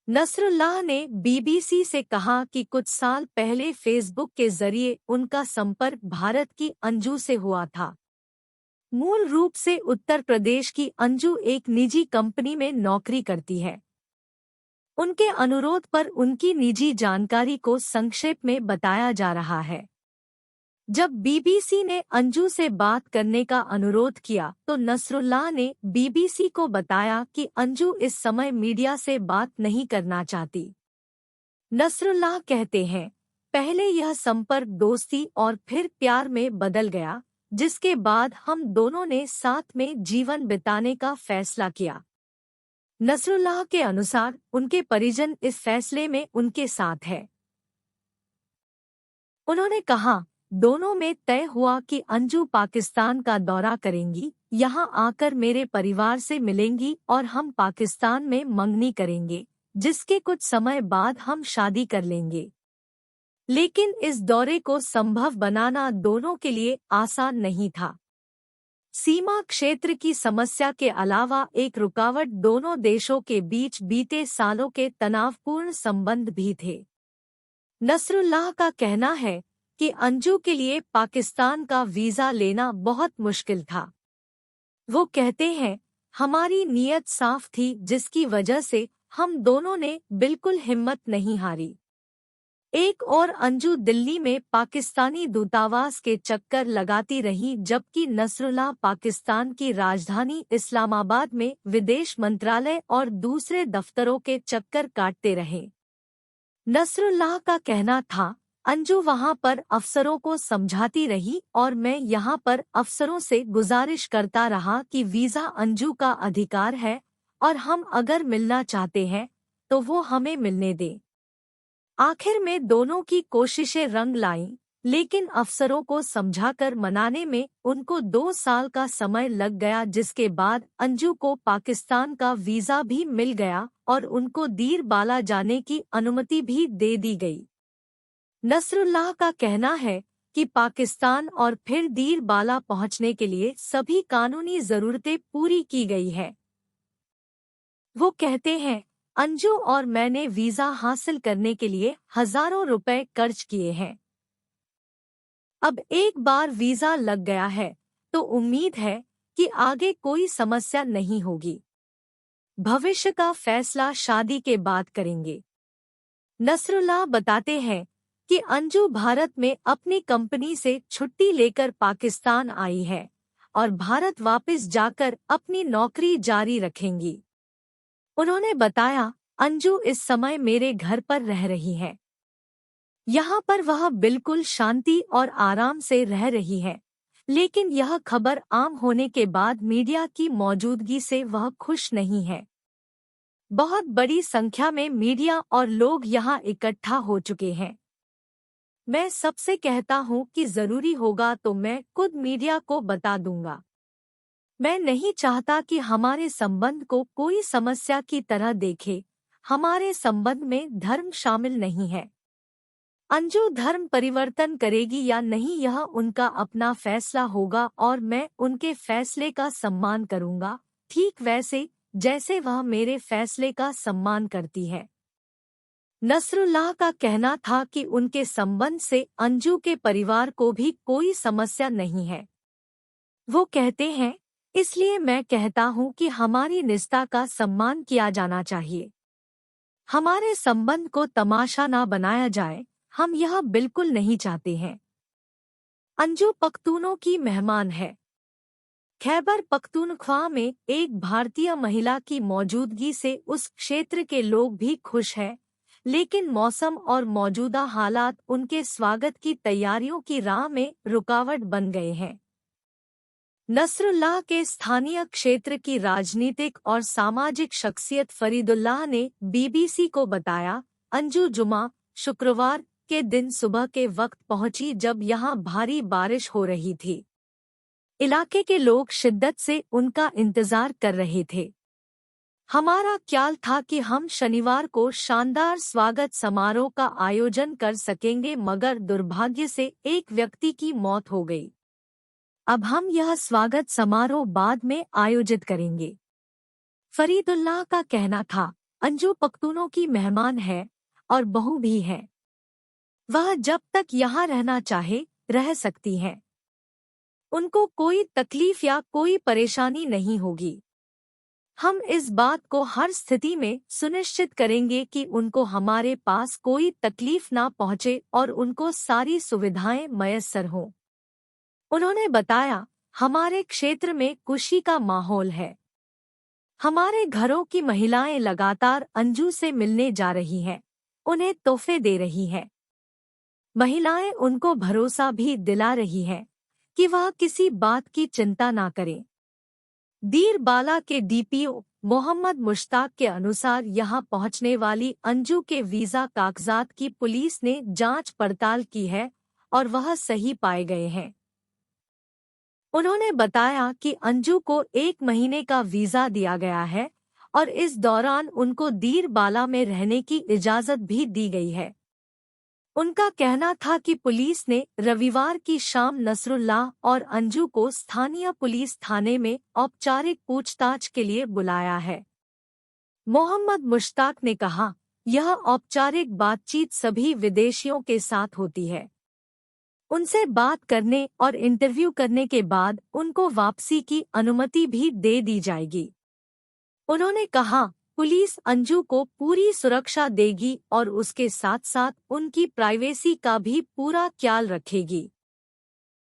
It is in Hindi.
नसरुल्लाह ने बीबीसी से कहा कि कुछ साल पहले फेसबुक के जरिए उनका संपर्क भारत की अंजू से हुआ था। मूल रूप से उत्तर प्रदेश की अंजू एक निजी कंपनी में नौकरी करती है। उनके अनुरोध पर उनकी निजी जानकारी को संक्षेप में बताया जा रहा है। जब बीबीसी ने अंजू से बात करने का अनुरोध किया तो नसरुल्लाह ने बीबीसी को बताया कि अंजू इस समय मीडिया से बात नहीं करना चाहती। नसरुल्लाह कहते हैं, पहले यह संपर्क दोस्ती और फिर प्यार में बदल गया, जिसके बाद हम दोनों ने साथ में जीवन बिताने का फैसला किया। नसरुल्लाह के अनुसार उनके परिजन इस फैसले में उनके साथ है। उन्होंने कहा, दोनों में तय हुआ कि अंजू पाकिस्तान का दौरा करेंगी, यहाँ आकर मेरे परिवार से मिलेंगी और हम पाकिस्तान में मंगनी करेंगे, जिसके कुछ समय बाद हम शादी कर लेंगे। लेकिन इस दौरे को संभव बनाना दोनों के लिए आसान नहीं था। सीमा क्षेत्र की समस्या के अलावा एक रुकावट दोनों देशों के बीच बीते सालों के तनावपूर्ण संबंध भी थे। नसरुल्लाह का कहना है कि अंजू के लिए पाकिस्तान का वीज़ा लेना बहुत मुश्किल था। वो कहते हैं, हमारी नीयत साफ थी, जिसकी वजह से हम दोनों ने बिल्कुल हिम्मत नहीं हारी। एक और अंजू दिल्ली में पाकिस्तानी दूतावास के चक्कर लगाती रही, जबकि नसरुल्लाह पाकिस्तान की राजधानी इस्लामाबाद में विदेश मंत्रालय और दूसरे दफ्तरों के चक्कर काटते रहे। नसरुल्लाह का कहना था, अंजू वहां पर अफसरों को समझाती रही और मैं यहां पर अफसरों से गुजारिश करता रहा कि वीज़ा अंजू का अधिकार है और हम अगर मिलना चाहते हैं तो वो हमें मिलने दें। आखिर में दोनों की कोशिशें रंग लाईं, लेकिन अफसरों को समझाकर मनाने में उनको 2 साल का समय लग गया, जिसके बाद अंजू को पाकिस्तान का वीज़ा भी मिल गया और उनको दीर बाला जाने की अनुमति भी दे दी गई। नसरुल्लाह का कहना है कि पाकिस्तान और फिर दीर बाला पहुंचने के लिए सभी कानूनी जरूरतें पूरी की गई है। वो कहते हैं, अंजू और मैंने वीज़ा हासिल करने के लिए हजारों रुपए खर्च किए हैं। अब एक बार वीज़ा लग गया है तो उम्मीद है कि आगे कोई समस्या नहीं होगी। भविष्य का फैसला शादी के बाद करेंगे। नसरुल्लाह बताते हैं कि अंजू भारत में अपनी कंपनी से छुट्टी लेकर पाकिस्तान आई है और भारत वापस जाकर अपनी नौकरी जारी रखेंगी। उन्होंने बताया, अंजू इस समय मेरे घर पर रह रही है। यहाँ पर वह बिल्कुल शांति और आराम से रह रही है, लेकिन यह खबर आम होने के बाद मीडिया की मौजूदगी से वह खुश नहीं है। बहुत बड़ी संख्या में मीडिया और लोग यहाँ इकट्ठा हो चुके हैं। मैं सबसे कहता हूँ कि जरूरी होगा तो मैं खुद मीडिया को बता दूंगा। मैं नहीं चाहता कि हमारे संबंध को कोई समस्या की तरह देखे। हमारे संबंध में धर्म शामिल नहीं है। अंजू धर्म परिवर्तन करेगी या नहीं यह उनका अपना फैसला होगा और मैं उनके फैसले का सम्मान करूंगा, ठीक वैसे जैसे वह मेरे फैसले का सम्मान करती है। नसरुल्लाह का कहना था कि उनके संबंध से अंजू के परिवार को भी कोई समस्या नहीं है। वो कहते हैं, इसलिए मैं कहता हूँ कि हमारी निष्ठा का सम्मान किया जाना चाहिए। हमारे संबंध को तमाशा ना बनाया जाए, हम यह बिल्कुल नहीं चाहते हैं। अंजू पख्तूनों की मेहमान है। खैबर पख्तूनख्वा में एक भारतीय महिला की मौजूदगी से उस क्षेत्र के लोग भी खुश हैं, लेकिन मौसम और मौजूदा हालात उनके स्वागत की तैयारियों की राह में रुकावट बन गए हैं। नसरुल्लाह के स्थानीय क्षेत्र की राजनीतिक और सामाजिक शख्सियत फरीदुल्लाह ने बीबीसी को बताया, अंजू जुमा शुक्रवार के दिन सुबह के वक्त पहुंची जब यहां भारी बारिश हो रही थी। इलाके के लोग शिद्दत से उनका इंतजार कर रहे थे। हमारा ख्याल था कि हम शनिवार को शानदार स्वागत समारोह का आयोजन कर सकेंगे, मगर दुर्भाग्य से एक व्यक्ति की मौत हो गई। अब हम यह स्वागत समारोह बाद में आयोजित करेंगे। फरीदुल्लाह का कहना था, अंजू पख्तूनों की मेहमान है और बहू भी है। वह जब तक यहाँ रहना चाहे रह सकती है। उनको कोई तकलीफ या कोई परेशानी नहीं होगी। हम इस बात को हर स्थिति में सुनिश्चित करेंगे कि उनको हमारे पास कोई तकलीफ ना पहुँचे और उनको सारी सुविधाएं मयस्सर हों। उन्होंने बताया, हमारे क्षेत्र में खुशी का माहौल है। हमारे घरों की महिलाएं लगातार अंजू से मिलने जा रही हैं, उन्हें तोहफे दे रही हैं। महिलाएं उनको भरोसा भी दिला रही हैं कि वह किसी बात की चिंता ना करें। दीरबाला के डीपीओ मोहम्मद मुश्ताक के अनुसार यहां पहुंचने वाली अंजू के वीजा कागजात की पुलिस ने जांच पड़ताल की है और वह सही पाए गए हैं। उन्होंने बताया कि अंजू को 1 महीने का वीजा दिया गया है और इस दौरान उनको दीरबाला में रहने की इजाजत भी दी गई है। उनका कहना था कि पुलिस ने रविवार की शाम नसरुल्लाह और अंजू को स्थानीय पुलिस थाने में औपचारिक पूछताछ के लिए बुलाया है। मोहम्मद मुश्ताक ने कहा, यह औपचारिक बातचीत सभी विदेशियों के साथ होती है। उनसे बात करने और इंटरव्यू करने के बाद उनको वापसी की अनुमति भी दे दी जाएगी। उन्होंने कहा, पुलिस अंजू को पूरी सुरक्षा देगी और उसके साथ साथ उनकी प्राइवेसी का भी पूरा ख्याल रखेगी।